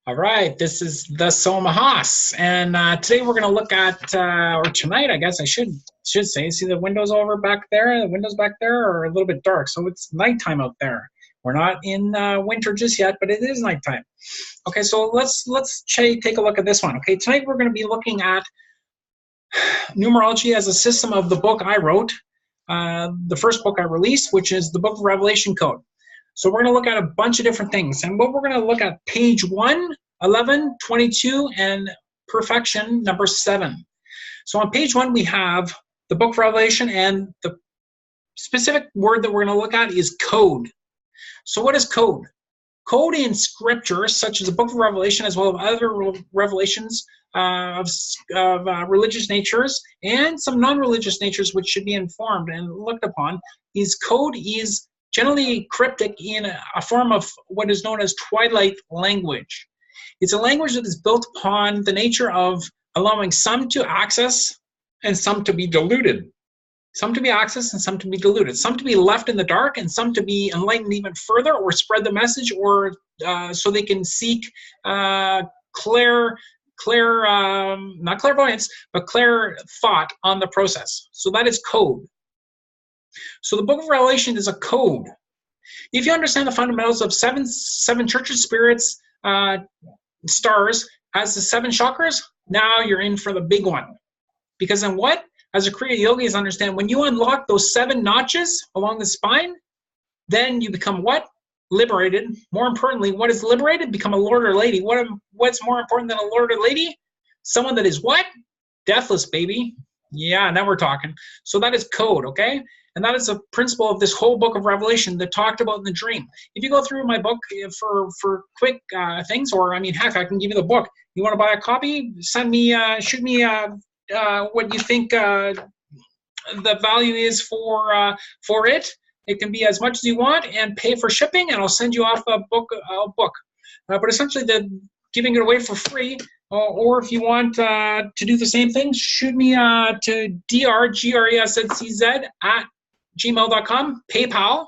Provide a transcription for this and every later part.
All right, this is the Somahas, and today we're going to look at, or tonight, I guess I should say, see the windows over back there. The windows back there are a little bit dark, so it's nighttime out there. We're not in winter just yet, but it is nighttime. Okay, so let's take a look at this one. Okay, tonight we're going to be looking at numerology as a system of the book I wrote, the first book I released, which is the Book of Revelation Code. So we're going to look at a bunch of different things. And what we're going to look at, page 1, 11, 22, and perfection number 7. So on page 1, we have the Book of Revelation, and the specific word that we're going to look at is code. So what is code? Code in scripture, such as the Book of Revelation, as well as other revelations of religious natures and some non-religious natures which should be informed and looked upon, is code is generally cryptic in a form of what is known as twilight language. It's a language that is built upon the nature of allowing some to access and some to be diluted. Some to be accessed and some to be diluted. Some to be left in the dark and some to be enlightened even further, or spread the message, or so they can seek not clairvoyance, but clear thought on the process. So that is code. So the Book of Revelation is a code. If you understand the fundamentals of seven churches, spirits, stars, as the 7 chakras, now you're in for the big one. Because then what? As a Kriya yogis understand, when you unlock those 7 notches along the spine, then you become what? Liberated. More importantly, what is liberated? Become a lord or lady. What's more important than a lord or lady? Someone that is what? Deathless, baby. Yeah, now we're talking. So that is code, okay? And that is a principle of this whole Book of Revelation that talked about in the dream. If you go through my book for quick things, or I mean, heck, I can give you the book. You want to buy a copy? Send me, shoot me what you think the value is for it. It can be as much as you want, and pay for shipping, and I'll send you off a book. But essentially, giving it away for free. Or if you want to do the same thing, shoot me to drgrescz@gmail.com, PayPal.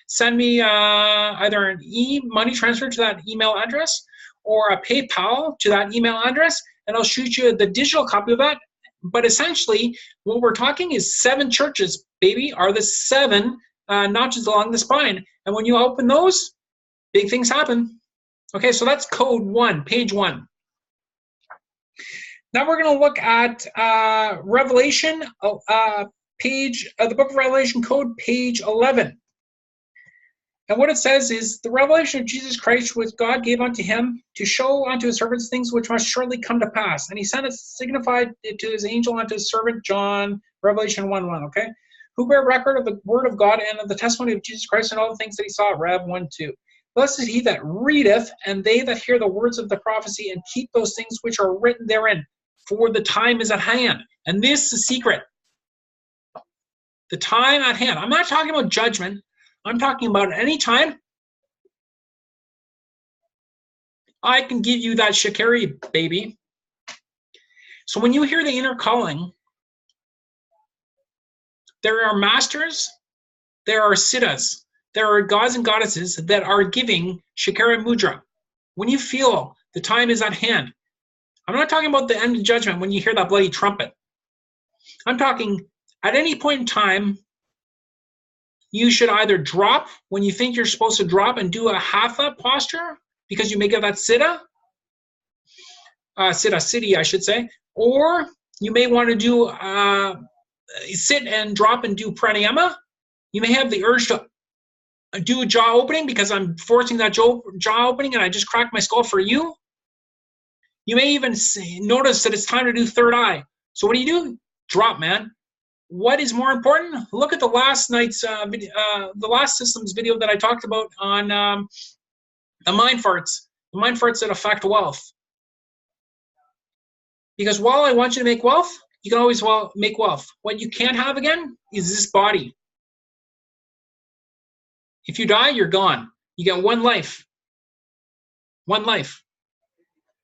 Send me either an money transfer to that email address or a PayPal to that email address, and I'll shoot you the digital copy of that. But essentially, what we're talking is 7 churches, baby, are the 7 notches along the spine. And when you open those, big things happen. Okay, so that's code 1, page 1. Now we're going to look at Revelation, the Book of Revelation Code, page 11. And what it says is, the revelation of Jesus Christ, which God gave unto him, to show unto his servants things which must shortly come to pass. And he sent it, signified it to his angel unto his servant John, Revelation 1:1, okay? Who bear record of the word of God and of the testimony of Jesus Christ and all the things that he saw, Rev 1:2. Blessed is he that readeth, and they that hear the words of the prophecy, and keep those things which are written therein, for the time is at hand. And this is the secret. The time at hand. I'm not talking about judgment. I'm talking about any time I can give you that shikari, baby. So when you hear the inner calling, there are masters, there are siddhas, there are gods and goddesses that are giving shikari mudra. When you feel the time is at hand, I'm not talking about the end of judgment when you hear that bloody trumpet. I'm talking at any point in time, you should either drop when you think you're supposed to drop and do a hatha posture because you may get that siddha, siddhi, I should say, or you may want to do sit and drop and do pranayama. You may have the urge to do a jaw opening because I'm forcing that jaw opening and I just cracked my skull for you. You may even notice that it's time to do third eye. So what do? Drop, man. What is more important? Look at the last night's the last systems video that I talked about on the mind farts that affect wealth. Because while I want you to make wealth, you can always make wealth. What you can't have again is this body. If you die, you're gone. You get one life. One life.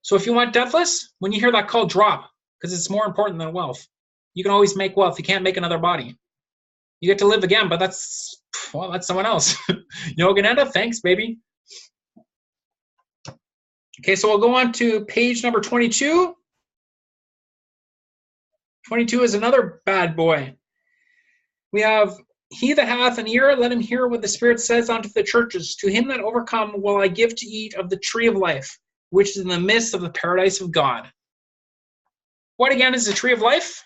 So if you want deathless, when you hear that call, drop, because it's more important than wealth. You can always make wealth. You can't make another body. You get to live again, but that's someone else. Yogananda, thanks, baby. Okay, so we'll go on to page number 22. 22 is another bad boy. We have, he that hath an ear, let him hear what the Spirit says unto the churches. To him that overcome will I give to eat of the tree of life, which is in the midst of the paradise of God. What again is the tree of life?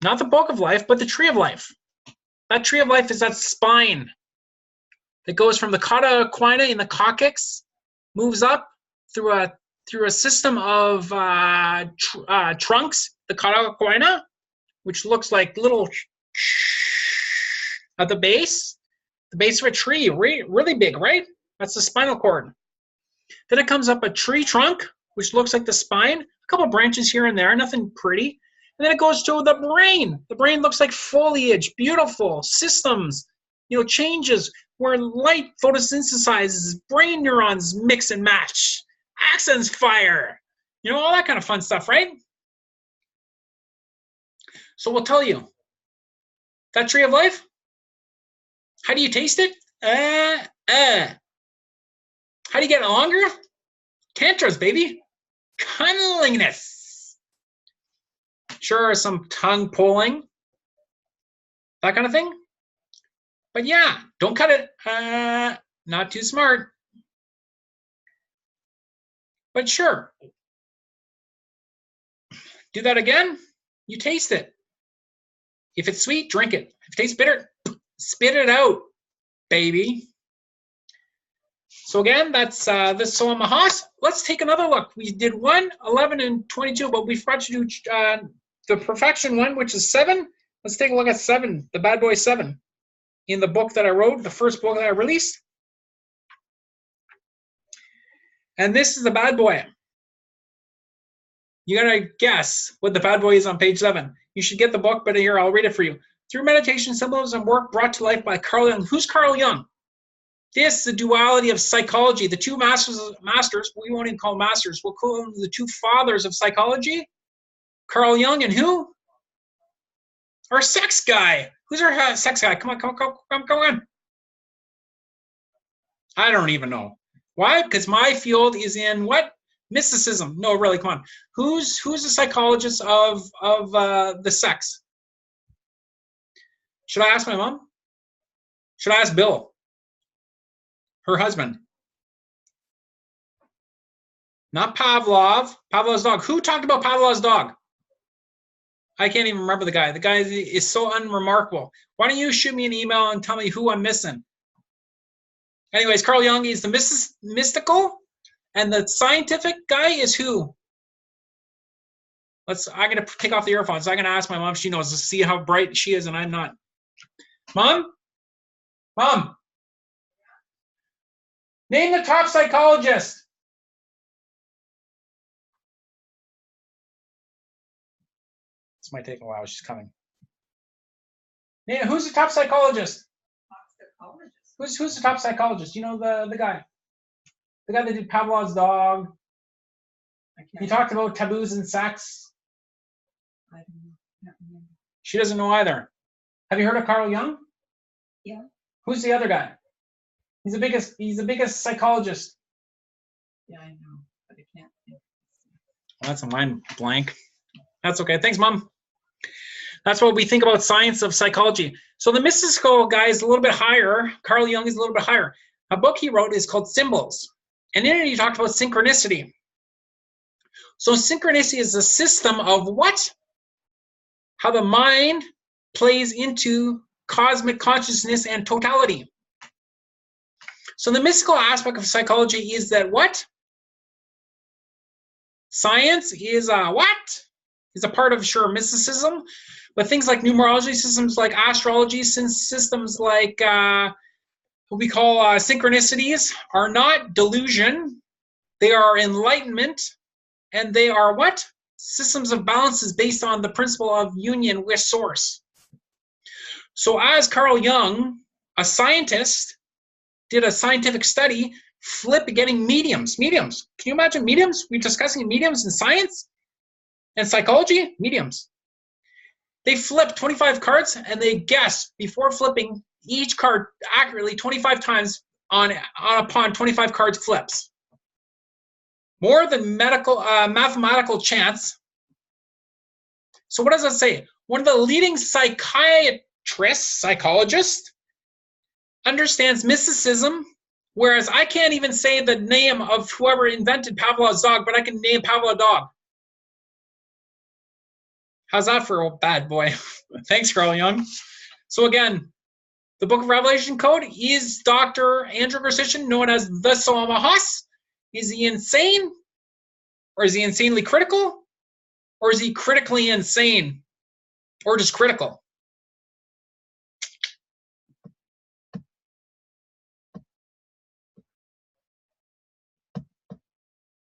Not the book of life, but the tree of life. That tree of life is that spine that goes from the cauda equina in the coccyx, moves up through a system of trunks, the cauda equina, which looks like little at the base of a tree, really big, right? That's the spinal cord. Then it comes up a tree trunk, which looks like the spine, a couple branches here and there, nothing pretty. And then it goes to the brain. The brain looks like foliage, beautiful systems, changes where light photosynthesizes, brain neurons mix and match, axons fire, all that kind of fun stuff, right? So we'll tell you, that tree of life, how do you taste it? How do you get it longer? Tantras, baby. Cunnlingness. Sure, some tongue pulling, that kind of thing. But yeah, don't cut it. Not too smart. But sure. Do that again, you taste it. If it's sweet, drink it. If it tastes bitter, spit it out, baby. So again, that's the Soa Mahas. Let's take another look. We did 1, 11, and 22, but we forgot to do the perfection one, which is 7. Let's take a look at 7, the bad boy 7, in the book that I wrote, the first book that I released. And this is the bad boy. You gotta guess what the bad boy is on page 7. You should get the book, but here, I'll read it for you. Through meditation, symbolism, work brought to life by Carl Jung. Who's Carl Jung? This is the duality of psychology. The two masters, we won't even call masters, we'll call them the two fathers of psychology. Carl Jung and who? Our sex guy. Who's our sex guy? Come on. I don't even know. Why? Because my field is in what? Mysticism. No, really, come on. Who's the psychologist of the sex? Should I ask my mom? Should I ask Bill? Her husband. Not Pavlov. Pavlov's dog. Who talked about Pavlov's dog? I can't even remember the guy. The guy is so unremarkable. Why don't you shoot me an email and tell me who I'm missing? Anyways, Carl Jung is the mystical, and the scientific guy is who? I'm going to take off the earphones. I'm going to ask my mom if she knows to see how bright she is and I'm not. Mom? Name the top psychologist. This might take a while. She's coming. Who's the top psychologist? Who's the top psychologist? You know the guy. The guy that did Pavlov's dog. He talked about taboos and sex. I don't know. She doesn't know either. Have you heard of Carl Jung? Yeah. Who's the other guy? He's the biggest psychologist. Yeah, I know, but I can't think. Well, that's a mind blank. That's okay. Thanks, Mom. That's what we think about science of psychology. So the mystical guy is a little bit higher. Carl Jung is a little bit higher. A book he wrote is called Symbols. And in it he talked about synchronicity. So synchronicity is a system of what? How the mind plays into cosmic consciousness and totality. So the mystical aspect of psychology is that what? Science is what? Is a part of, sure, mysticism, but things like numerology, systems like astrology, systems like what we call synchronicities are not delusion. They are enlightenment, and they are what? Systems of balances based on the principle of union with source. So as Carl Jung, a scientist, did a scientific study, getting mediums. Can you imagine mediums? We're discussing mediums in science and psychology. Mediums. They flip 25 cards and they guess before flipping each card accurately 25 times upon 25 cards flips. more than mathematical chance. So what does that say? One of the leading psychologists, understands mysticism, whereas I can't even say the name of whoever invented Pavlov's dog, but I can name Pavlov dog. How's that for a bad boy? Thanks, Carl Jung. So again, the Book of Revelation Code is Dr. Andrew Gersician, known as the Solomahos. Is he insane? Or is he insanely critical? Or is he critically insane? Or just critical?